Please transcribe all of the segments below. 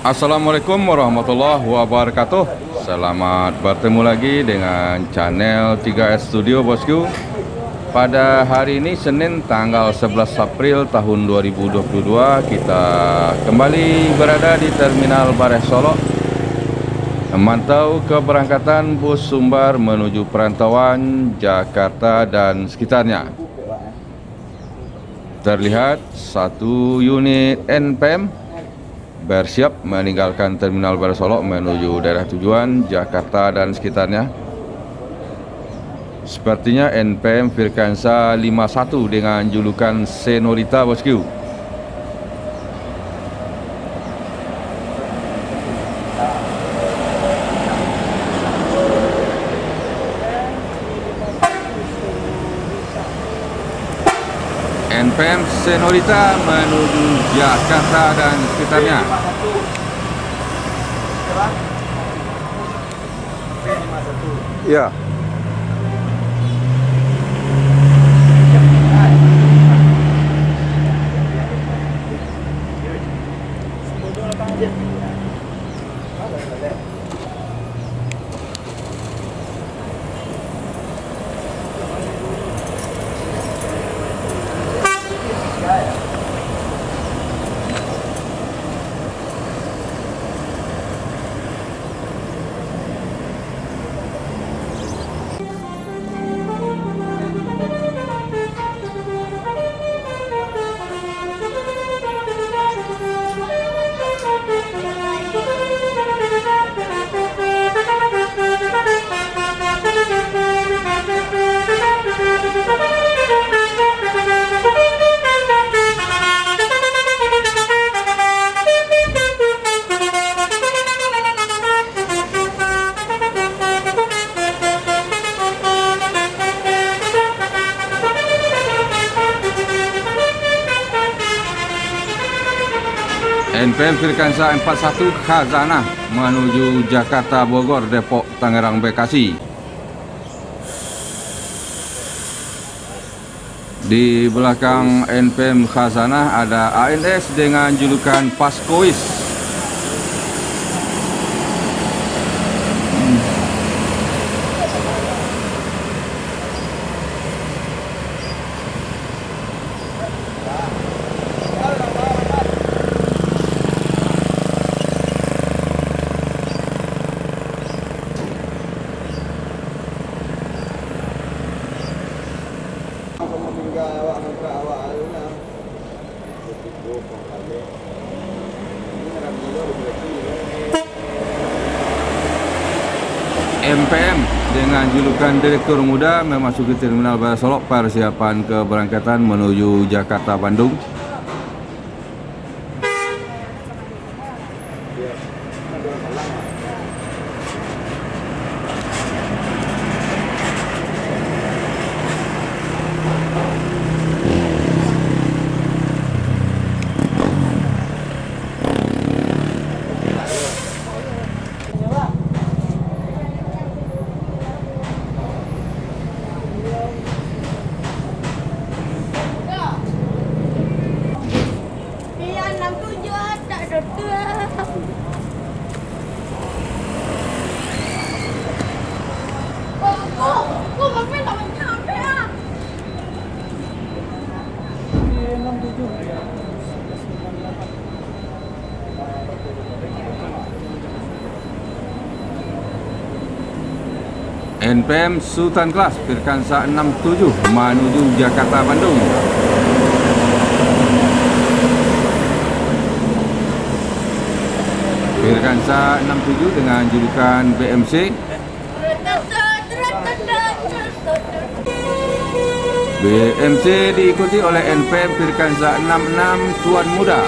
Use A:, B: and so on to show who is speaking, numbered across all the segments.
A: Assalamualaikum warahmatullahi wabarakatuh. Selamat bertemu lagi dengan channel 3S Studio bosku. Pada hari ini Senin tanggal 11 April tahun 2022, kita kembali berada di Terminal Bares Solo, memantau keberangkatan bus Sumbar menuju perantauan Jakarta dan sekitarnya. Terlihat satu unit NPM bersiap meninggalkan Terminal Bares Solo menuju daerah tujuan Jakarta dan sekitarnya. Sepertinya NPM Firkansa 51 dengan julukan Senorita bosku. NPM Senorita menuju Jakarta dan sekitarnya. Ya. NPM Firkansa 41 Khazanah menuju Jakarta, Bogor, Depok, Tangerang, Bekasi. Di belakang NPM Khazanah ada ANS dengan julukan Paskois. NPM dengan julukan Direktur Muda memasuki Terminal Bares Solo, persiapan keberangkatan menuju Jakarta, Bandung. NPM Sultan Kelas Firkansa 67 menuju Jakarta, Bandung. Firkansa 67 dengan julukan BMC. BMC diikuti oleh NPM Firkansa 66 Tuan Muda.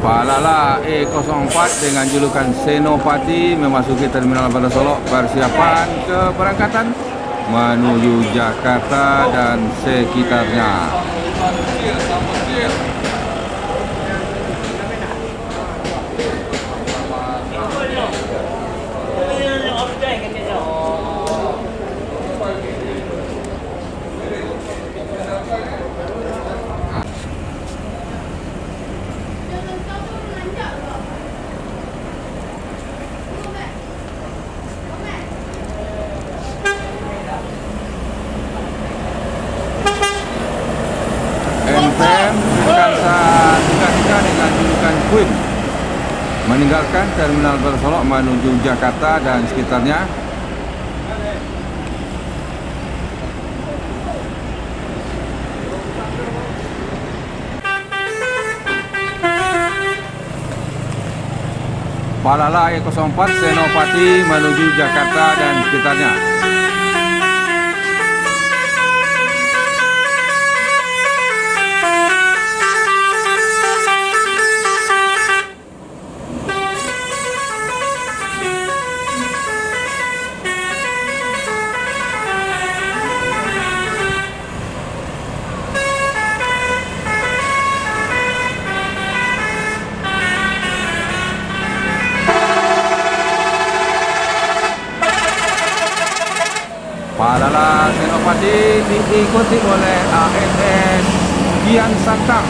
A: Palala E04 dengan julukan Senopati memasuki Terminal Bandar Solok, persiapan keberangkatan menuju Jakarta dan sekitarnya. MPM Lufthansa 33 dengan julukan Queen meninggalkan Terminal Bandar Solok menuju Jakarta dan sekitarnya. Palala E04 Senopati menuju Jakarta dan sekitarnya. Palala Senopati diikuti oleh ANS Kian Santang.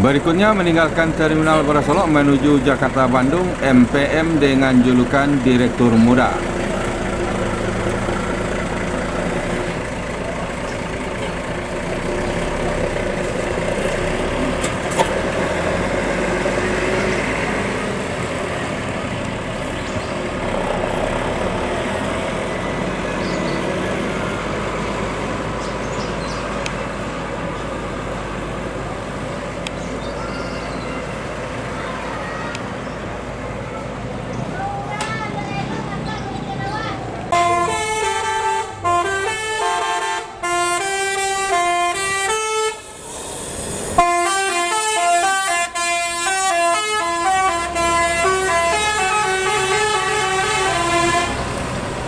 A: Berikutnya meninggalkan Terminal Bandar Solok menuju Jakarta Bandung, MPM dengan julukan Direktur Muda.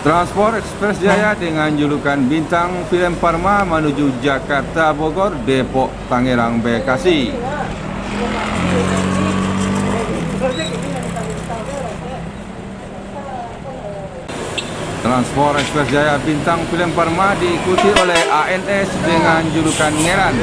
A: Transport Express Jaya dengan julukan Bintang Film Parma menuju Jakarta Bogor, Depok, Tangerang, Bekasi. Transport Express Jaya Bintang Film Parma diikuti oleh ANS dengan julukan Ngeran.